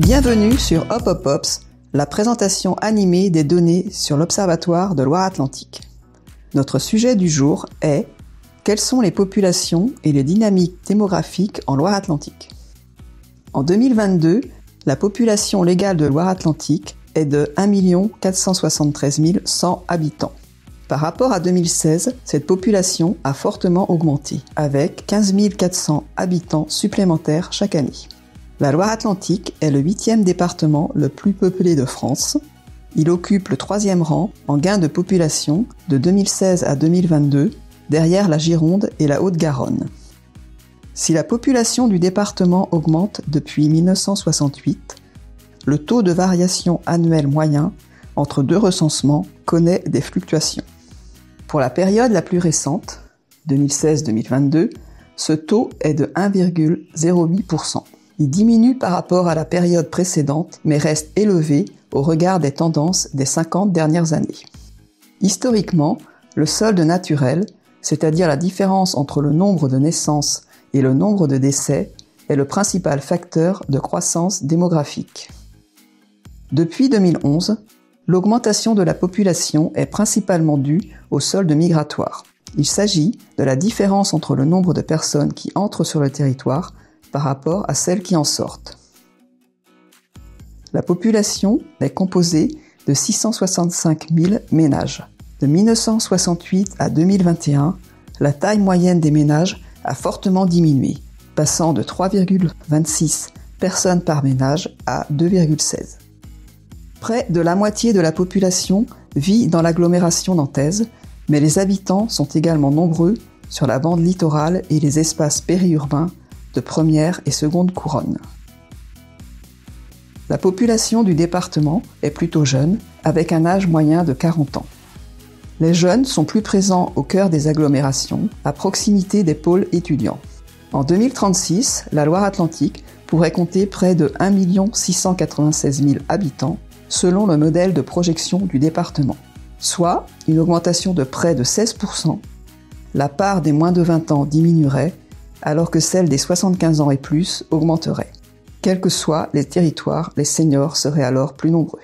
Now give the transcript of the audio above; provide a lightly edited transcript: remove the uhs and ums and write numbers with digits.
Bienvenue sur Hop Hop Hops, la présentation animée des données sur l'Observatoire de Loire-Atlantique. Notre sujet du jour est « Quelles sont les populations et les dynamiques démographiques en Loire-Atlantique ?» En 2022, la population légale de Loire-Atlantique est de 1 473 100 habitants. Par rapport à 2016, cette population a fortement augmenté, avec 15 400 habitants supplémentaires chaque année. La Loire-Atlantique est le 8e département le plus peuplé de France. Il occupe le 3e rang en gain de population de 2016 à 2022, derrière la Gironde et la Haute-Garonne. Si la population du département augmente depuis 1968, le taux de variation annuel moyen entre deux recensements connaît des fluctuations. Pour la période la plus récente, 2016-2022, ce taux est de 1,08%. Il diminue par rapport à la période précédente, mais reste élevé au regard des tendances des 50 dernières années. Historiquement, le solde naturel, c'est-à-dire la différence entre le nombre de naissances et le nombre de décès, est le principal facteur de croissance démographique. Depuis 2011, l'augmentation de la population est principalement due au solde migratoire. Il s'agit de la différence entre le nombre de personnes qui entrent sur le territoire par rapport à celles qui en sortent. La population est composée de 665 000 ménages. De 1968 à 2021, la taille moyenne des ménages a fortement diminué, passant de 3,26 personnes par ménage à 2,16. Près de la moitié de la population vit dans l'agglomération nantaise, mais les habitants sont également nombreux sur la bande littorale et les espaces périurbains de première et seconde couronne. La population du département est plutôt jeune, avec un âge moyen de 40 ans. Les jeunes sont plus présents au cœur des agglomérations, à proximité des pôles étudiants. En 2036, la Loire-Atlantique pourrait compter près de 1 696 000 habitants, selon le modèle de projection du département, soit une augmentation de près de 16%. La part des moins de 20 ans diminuerait, alors que celle des 75 ans et plus augmenterait. Quels que soient les territoires, les seniors seraient alors plus nombreux.